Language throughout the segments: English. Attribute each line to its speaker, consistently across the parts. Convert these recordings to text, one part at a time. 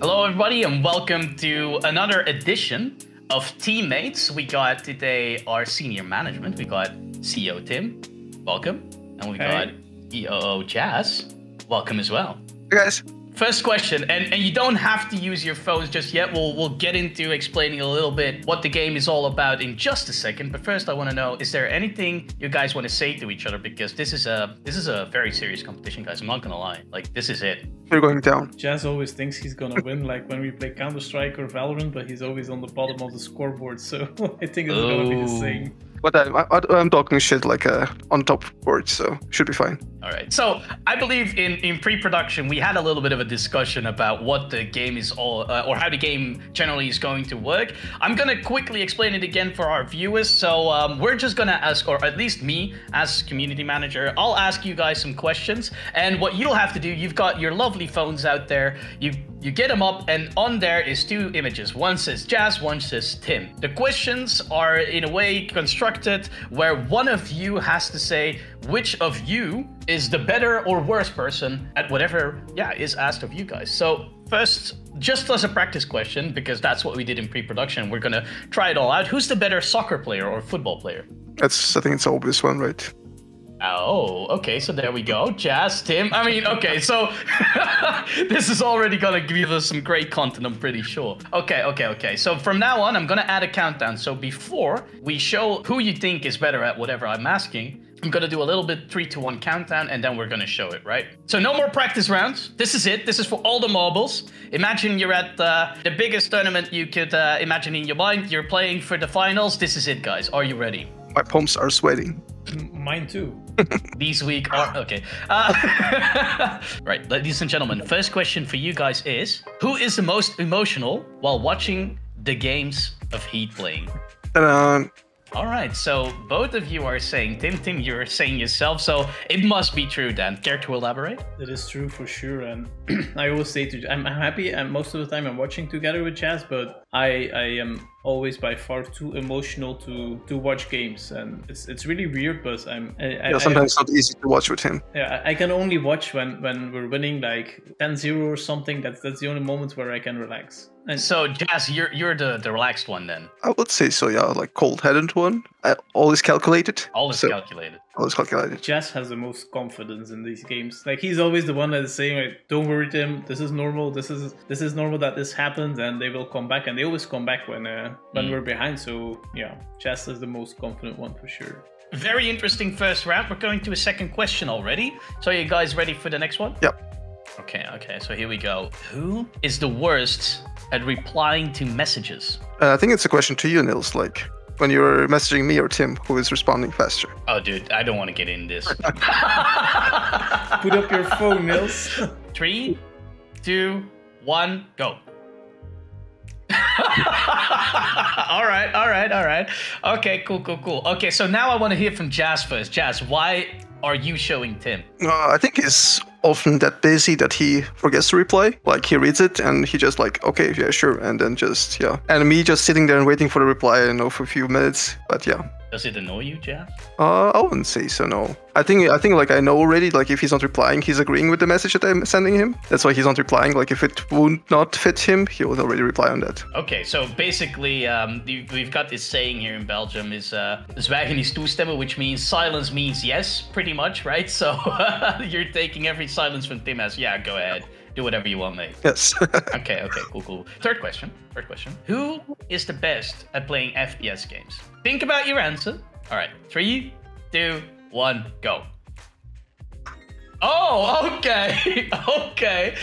Speaker 1: Hello everybody and welcome to another edition of Teammates. We got today our senior management. We got CEO Tim, welcome. And we got EOO Jazz, welcome as well.
Speaker 2: Hey guys.
Speaker 1: First question, and you don't have to use your phones just yet. We'll get into explaining a little bit what the game is all about in just a second. But first, I want to know: is there anything you guys want to say to each other? Because this is a very serious competition, guys. I'm not gonna lie. Like, this is it.
Speaker 2: We're going down.
Speaker 3: Jazz always thinks he's gonna win, like when we play Counter-Strike or Valorant, but he's always on the bottom of the scoreboard. So I think it's gonna be the same.
Speaker 2: But I'm talking shit like on top board, so should be fine.
Speaker 1: All right. So I believe in pre-production we had a little bit of a discussion about what the game is all, or how the game generally is going to work. I'm gonna quickly explain it again for our viewers. So we're just gonna ask, or at least me as community manager, I'll ask you guys some questions, and what you'll have to do, you've got your lovely phones out there. You get them up, and on there is two images. One says Jazz, one says Tim. The questions are in a way constructed where one of you has to say which of you is the better or worse person at whatever, is asked of you guys. So first, just as a practice question, because that's what we did in pre-production, we're gonna try it all out. Who's the better soccer player or football player?
Speaker 2: I think it's an obvious one, right?
Speaker 1: Oh, okay, so there we go. Jazz, Tim. I mean, okay, so this is already gonna give us some great content, I'm pretty sure. Okay. So from now on, I'm gonna add a countdown. So before we show who you think is better at whatever I'm asking, I'm gonna do a little bit 3, 2, 1 countdown, and then we're gonna show it, right? So no more practice rounds. This is it. This is for all the marbles. Imagine you're at the biggest tournament you could imagine in your mind. You're playing for the finals. This is it, guys. Are you ready?
Speaker 2: My palms are sweating.
Speaker 3: Mine too.
Speaker 1: These week are okay. Right, ladies and gentlemen, first question for you guys is: who is the most emotional while watching the games of HEET playing? All right, so both of you are saying Tim, you're saying yourself, so it must be true then. Care to elaborate?
Speaker 3: That is true for sure, and I always say I'm happy, and most of the time I'm watching together with Jazz, but I am always by far too emotional to watch games, and it's really weird, but
Speaker 2: sometimes it's not easy to watch with him.
Speaker 3: Yeah, I can only watch when we're winning like 10-0 or something. That's the only moment where I can relax.
Speaker 1: And so, Jazz, you're the relaxed one then?
Speaker 2: I would say so, yeah, like cold-headed one. Always calculated.
Speaker 1: Always calculated.
Speaker 2: Always calculated.
Speaker 3: Jazz has the most confidence in these games. Like, he's always the one that is saying, like, don't worry, Tim, this is normal, this is normal that this happens, and they will come back, and they always come back when we're behind. So yeah, Jazz is the most confident one for sure.
Speaker 1: Very interesting first round. We're going to a second question already. So are you guys ready for the next one?
Speaker 2: Yep.
Speaker 1: Okay, so here we go. Who is the worst at replying to messages?
Speaker 2: I think it's a question to you, Nils, like when you're messaging me or Tim, who is responding faster?
Speaker 1: Oh, dude, I don't want to get in this.
Speaker 3: Put up your phone, Nils.
Speaker 1: 3, 2, 1, go. all right. Okay, cool. Okay, so now I want to hear from Jazz first. Jazz, why are you showing Tim?
Speaker 2: I think he's often that busy that he forgets to reply. Like, he reads it and he just like, okay, yeah, sure, and then just, yeah. And me just sitting there and waiting for the reply, I don't know, for a few minutes, but yeah.
Speaker 1: Does it annoy you, Jazz?
Speaker 2: I wouldn't say so, no. I think like I know already, like if he's not replying, he's agreeing with the message that I'm sending him. That's why he's not replying. Like if it would not fit him, he would already reply on that.
Speaker 1: Okay, so basically, we've got this saying here in Belgium is zwijgen is toestemmen, which means silence means yes, pretty much, right? So you're taking every silence from Tim as, yeah, go ahead. Do whatever you want, mate.
Speaker 2: Yes.
Speaker 1: Okay, cool. Third question. Who is the best at playing FPS games? Think about your answer. All right, 3, 2, 1, go. Oh, okay.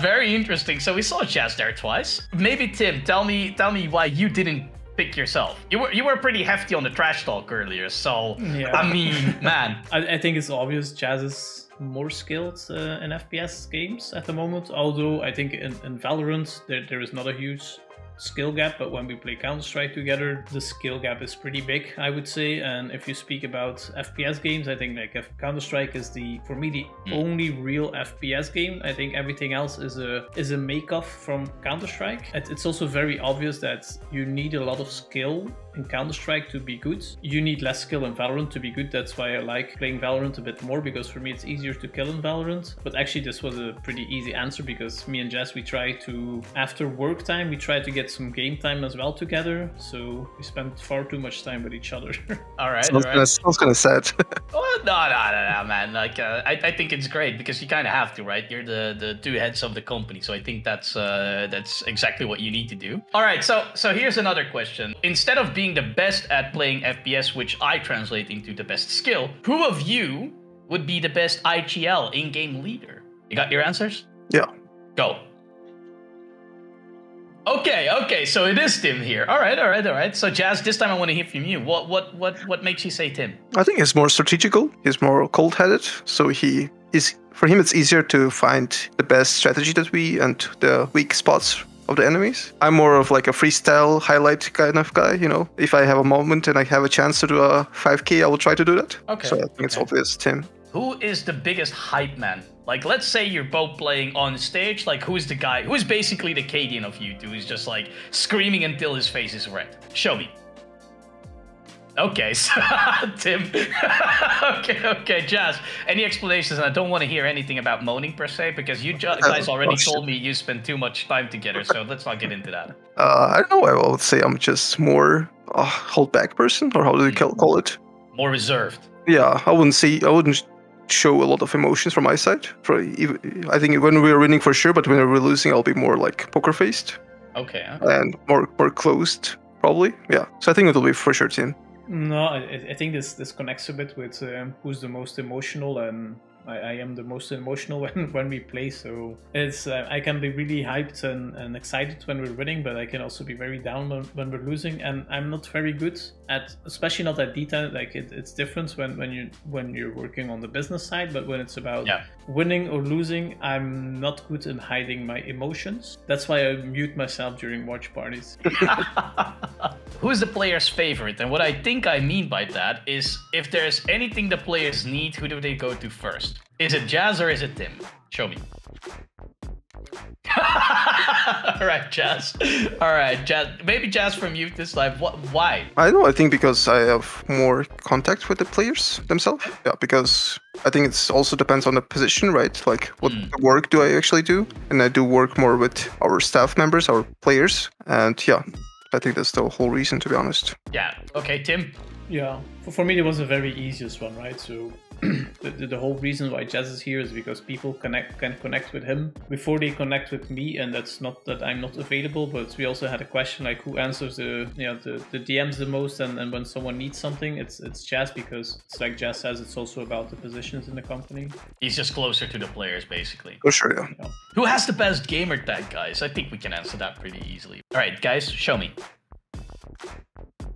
Speaker 1: Very interesting. So we saw Jazz there twice. Maybe Tim, tell me why you didn't pick yourself. You were pretty hefty on the trash talk earlier, so yeah. I mean, man.
Speaker 3: I think it's obvious Jazz is more skilled in FPS games at the moment, although I think in Valorant there is not a huge skill gap, but when we play Counter-Strike together, the skill gap is pretty big, I would say. And if you speak about FPS games, I think like Counter-Strike is for me the only real FPS game. I think everything else is a make-off from Counter-Strike. It's also very obvious that you need a lot of skill in Counter-Strike to be good. You need less skill in Valorant to be good. That's why I like playing Valorant a bit more, because for me it's easier to kill in Valorant. But actually this was a pretty easy answer, because me and Jazz, we try to, after work time, we try to get some game time as well together. So we spend far too much time with each other.
Speaker 1: All right.
Speaker 2: Sounds kind of sad.
Speaker 1: Oh, no, man. Like, I think it's great because you kind of have to, right? You're the two heads of the company, so I think that's exactly what you need to do. All right, so here's another question. Instead of being the best at playing FPS, which I translate into the best skill, who of you would be the best IGL in-game leader? You got your answers?
Speaker 2: Yeah.
Speaker 1: Go. Okay, so it is Tim here. All right. So Jazz, this time I want to hear from you. What makes you say Tim?
Speaker 2: I think he's more strategical. He's more cold-headed. So for him, it's easier to find the best strategy and the weak spots of the enemies. I'm more of like a freestyle highlight kind of guy, you know. If I have a moment and I have a chance to do a 5K, I will try to do that.
Speaker 1: Okay.
Speaker 2: So I think it's obvious, Tim.
Speaker 1: Who is the biggest hype man? Like, let's say you're both playing on stage. Like, who's the guy? Who's basically the Cadian of you two? Who's just like screaming until his face is red? Show me. Okay, so Tim. okay, Jazz. Any explanations? And I don't want to hear anything about moaning per se, because you guys already told me you spend too much time together. So let's not get into that.
Speaker 2: I don't know. I would say I'm just more hold back person, or how do you call it?
Speaker 1: More reserved.
Speaker 2: Yeah, I wouldn't show a lot of emotions from my side. I think when we're winning for sure, but when we're losing, I'll be more like poker faced.
Speaker 1: Okay.
Speaker 2: And more closed, probably. Yeah. So I think it'll be for sure Tim.
Speaker 3: No, I think this connects a bit with who's the most emotional, and I am the most emotional when we play. So it's I can be really hyped and excited when we're winning, but I can also be very down when we're losing. And I'm not very good at, especially not at detail. Like it's different when you're working on the business side, but when it's about winning or losing, I'm not good in hiding my emotions. That's why I mute myself during watch parties.
Speaker 1: Who's the player's favorite? And what I think I mean by that is, if there's anything the players need, who do they go to first? Is it Jazz or is it Tim? Show me. All right, Jazz. Maybe Jazz from you this time. Why?
Speaker 2: I don't know. I think because I have more contact with the players themselves. Yeah, because I think it also depends on the position, right? Like, what work do I actually do? And I do work more with our staff members, our players. And yeah, I think that's the whole reason, to be honest.
Speaker 1: Yeah. Okay, Tim.
Speaker 3: Yeah. For me, it was a very easiest one, right? So the whole reason why Jazz is here is because people can connect with him before they connect with me, and that's not that I'm not available, but we also had a question like who answers the DMs the most, and when someone needs something, it's Jazz, because it's like Jazz says, it's also about the positions in the company.
Speaker 1: He's just closer to the players, basically.
Speaker 2: For sure, yeah.
Speaker 1: Who has the best gamer tag, guys? I think we can answer that pretty easily. All right, guys, show me.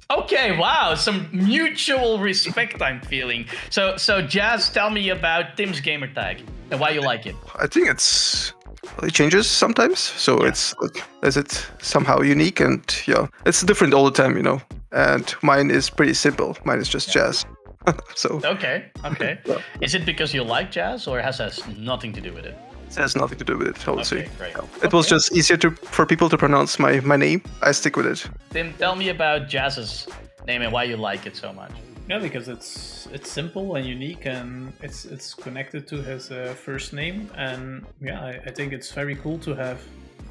Speaker 1: Okay, wow, some mutual respect I'm feeling. So Jazz, tell me about Tim's gamer tag and why you like it.
Speaker 2: I think it changes sometimes, so it's like, is it somehow unique, and yeah, it's different all the time, you know. And mine is pretty simple. Mine is just Jazz. So
Speaker 1: okay. Yeah. Is it because you like Jazz, or has nothing to do with it?
Speaker 2: It has nothing to do with it, I would say.
Speaker 1: Great.
Speaker 2: It was just easier for people to pronounce my name. I stick with it.
Speaker 1: Tim, tell me about Jazz's name and why you like it so much.
Speaker 3: Yeah, because it's simple and unique, and it's connected to his first name, and yeah, I think it's very cool to have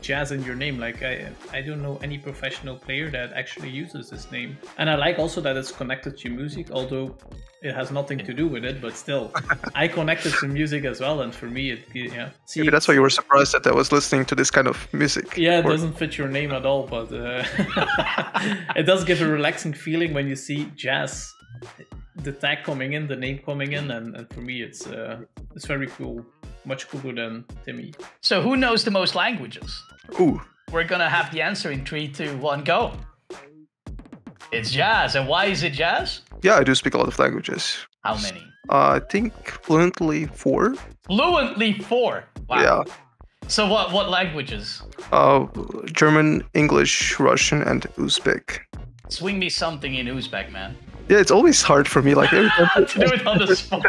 Speaker 3: Jazz in your name. Like I don't know any professional player that actually uses this name, and I like also that it's connected to music, although it has nothing to do with it, but still I connected to music as well, and for me see,
Speaker 2: maybe that's why you were surprised that I was listening to this kind of music.
Speaker 3: Yeah, it doesn't fit your name at all, but it does give a relaxing feeling when you see Jazz, the tag coming in, the name coming in, and for me it's very cool. Much cooler than Timmy.
Speaker 1: So who knows the most languages?
Speaker 2: Ooh.
Speaker 1: We're gonna have the answer in 3, 2, 1, go. It's Jazz. And why is it Jazz?
Speaker 2: Yeah, I do speak a lot of languages.
Speaker 1: How many?
Speaker 2: I think fluently 4.
Speaker 1: Fluently 4? Wow.
Speaker 2: Yeah.
Speaker 1: So what languages?
Speaker 2: German, English, Russian, and Uzbek.
Speaker 1: Swing me something in Uzbek, man.
Speaker 2: Yeah, it's always hard for me. Like every time
Speaker 1: To do it on the spot.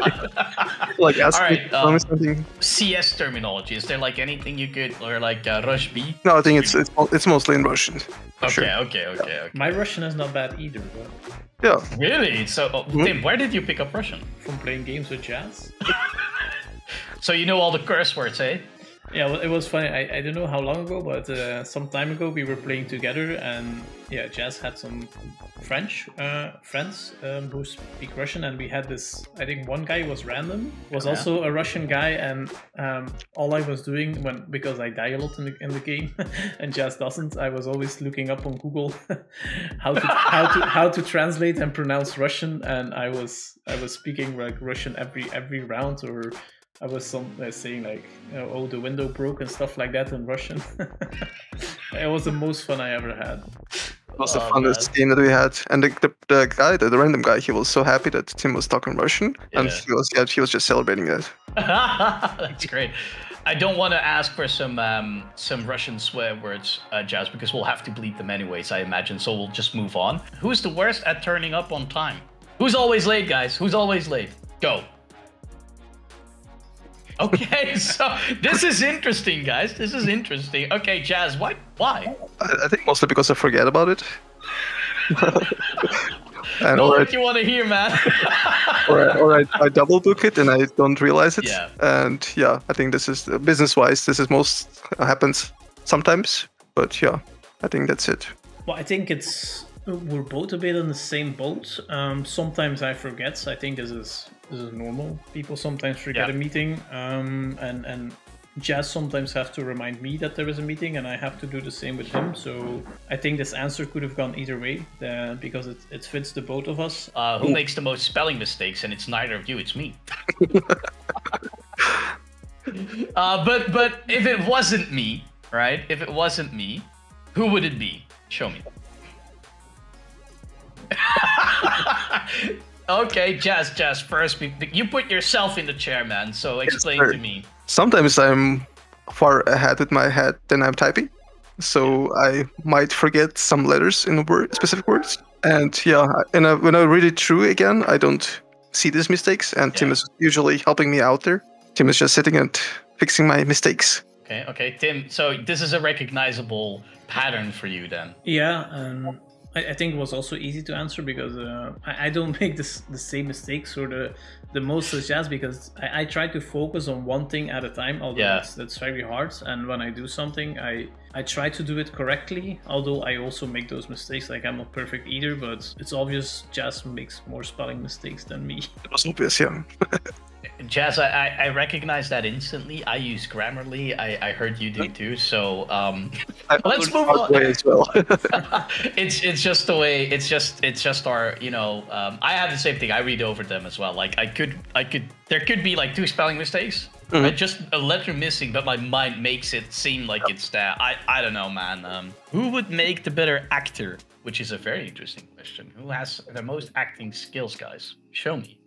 Speaker 2: like ask
Speaker 1: All
Speaker 2: me
Speaker 1: right,
Speaker 2: tell me something.
Speaker 1: CS terminology. Is there like anything you could, or like Rush B?
Speaker 2: No, I think it's mostly in Russian. For
Speaker 1: Okay,
Speaker 2: sure.
Speaker 1: okay.
Speaker 3: My Russian is not bad either, but
Speaker 2: Yeah.
Speaker 1: Really? So, Tim, where did you pick up Russian?
Speaker 3: from playing games with Jazz.
Speaker 1: So you know all the curse words, eh?
Speaker 3: Yeah, well, it was funny. I don't know how long ago, but some time ago we were playing together, and yeah, Jazz had some French friends who speak Russian, and we had this. I think one guy was random, was also a Russian guy, and all I was doing because I die a lot in the game, and Jazz doesn't. I was always looking up on Google how to translate and pronounce Russian, and I was speaking like Russian every round, or I was saying like, oh, the window broke and stuff like that in Russian. It was the most fun I ever had.
Speaker 2: It was the funnest game that we had. And the random guy, he was so happy that Tim was talking Russian, and he was just celebrating that.
Speaker 1: That's great. I don't want to ask for some Russian swear words, Jazz, because we'll have to bleep them anyways, I imagine. So we'll just move on. Who's the worst at turning up on time? Who's always late, guys? Who's always late? Go. Okay, so this is interesting, guys. This is interesting. Okay, Jazz, why?
Speaker 2: I think mostly because I forget about it. And
Speaker 1: know what you want to hear, man.
Speaker 2: or I double book it and I don't realize it.
Speaker 1: Yeah.
Speaker 2: And yeah, I think this is business-wise. This is most happens sometimes. But yeah, I think that's it.
Speaker 3: Well, I think we're both a bit in the same boat. Sometimes I forget. I think this is normal. People sometimes forget a meeting, and Jazz sometimes have to remind me that there is a meeting, and I have to do the same with him. So I think this answer could have gone either way, because it fits the both of us.
Speaker 1: Who makes the most spelling mistakes? And it's neither of you, it's me. But if it wasn't me, right? If it wasn't me, who would it be? Show me. Okay, Jazz, first, you put yourself in the chair, man, so explain to me.
Speaker 2: Sometimes I'm far ahead with my head than I'm typing, so I might forget some letters in specific words. And yeah, when I read it through again, I don't see these mistakes, and Tim is usually helping me out there. Tim is just sitting and fixing my mistakes.
Speaker 1: Okay, Tim, so this is a recognizable pattern for you then?
Speaker 3: Yeah, I think it was also easy to answer because I don't make the same mistakes or the most as Jazz, because I try to focus on one thing at a time, although that's very hard. And when I do something, I try to do it correctly, although I also make those mistakes. Like, I'm not perfect either, but it's obvious Jazz makes more spelling mistakes than me.
Speaker 2: It was obvious, yeah.
Speaker 1: Jazz, I recognize that instantly. I use Grammarly. I heard you do too. So let's move on.
Speaker 2: As well.
Speaker 1: It's just the way. It's just our. I have the same thing. I read over them as well. Like I could. There could be like 2 spelling mistakes.
Speaker 2: Mm-hmm.
Speaker 1: Right? Just a letter missing, but my mind makes it seem like it's there. I don't know, man. Who would make the better actor? Which is a very interesting question. Who has the most acting skills, guys? Show me.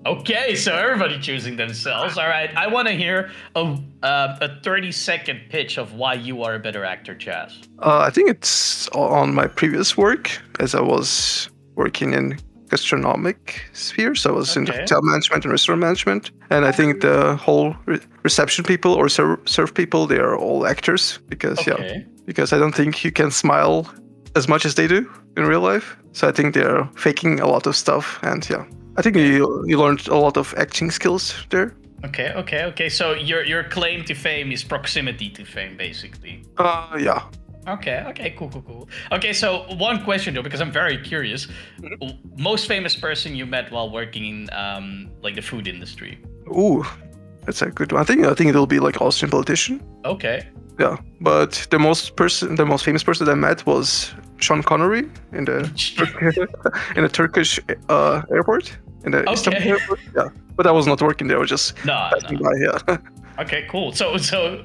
Speaker 1: Okay, so everybody choosing themselves. All right, I want to hear a 30-second pitch of why you are a better actor, Jazz.
Speaker 2: I think it's on my previous work, as I was working in gastronomic sphere. So I was in hotel management and restaurant management. And I think the whole reception people or serve people, they are all actors because I don't think you can smile as much as they do in real life. So I think they're faking a lot of stuff, and I think you learned a lot of acting skills there.
Speaker 1: Okay. So your claim to fame is proximity to fame, basically.
Speaker 2: Yeah.
Speaker 1: Okay, cool. Okay, so one question though, because I'm very curious. Most famous person you met while working in like the food industry?
Speaker 2: Ooh, that's a good one. I think it'll be like Austrian politician.
Speaker 1: Okay.
Speaker 2: Yeah, but the most famous person that I met was Connery in the Turkish airport, in the Istanbul airport. Yeah, but I was not working there. I was just passing by. Yeah.
Speaker 1: Okay, cool. So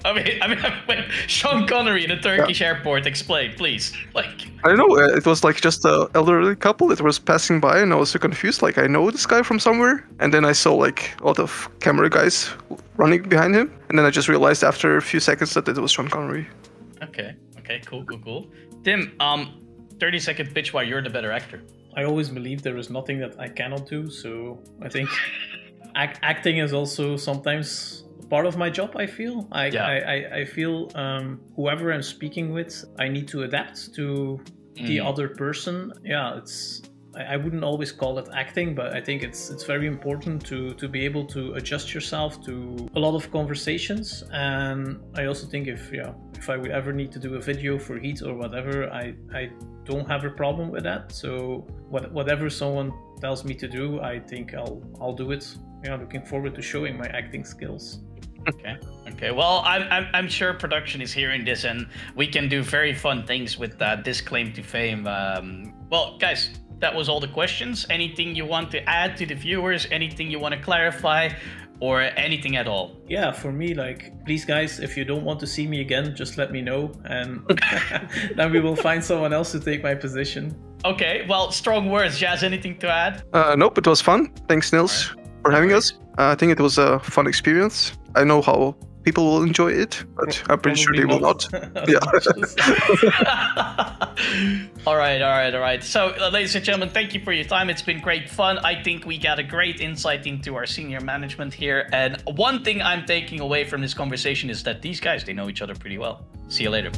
Speaker 1: I mean, when Sean Connery in a Turkish airport, explain, please. Like,
Speaker 2: I don't know. It was like just an elderly couple that was passing by, and I was so confused. Like, I know this guy from somewhere, and then I saw like a lot of camera guys running behind him, and then I just realized after a few seconds that it was Sean Connery.
Speaker 1: Okay, cool. Tim, 30-second pitch why you're the better actor.
Speaker 3: I always believe there is nothing that I cannot do, so I think acting is also sometimes part of my job. I feel I feel whoever I'm speaking with, I need to adapt to the other person. Yeah, I wouldn't always call it acting, but I think it's very important to be able to adjust yourself to a lot of conversations. And I also think if I would ever need to do a video for HEET or whatever, I don't have a problem with that. So whatever someone tells me to do, I think I'll do it. Yeah, looking forward to showing my acting skills. Okay. Well,
Speaker 1: I'm sure production is hearing this, and we can do very fun things with this claim to fame. Well, guys, that was all the questions. Anything you want to add to the viewers? Anything you want to clarify? Or anything at all?
Speaker 3: Yeah, for me, like, please guys, if you don't want to see me again, just let me know, and then we will find someone else to take my position.
Speaker 1: Okay, well, strong words. Jazz, anything to add?
Speaker 2: Nope, it was fun. Thanks, Nils, for having us. I think it was a fun experience. I know how people will enjoy it, but I'm pretty sure they will not. Yeah.
Speaker 1: All right. So, ladies and gentlemen, thank you for your time. It's been great fun. I think we got a great insight into our senior management here. And one thing I'm taking away from this conversation is that these guys, they know each other pretty well. See you later.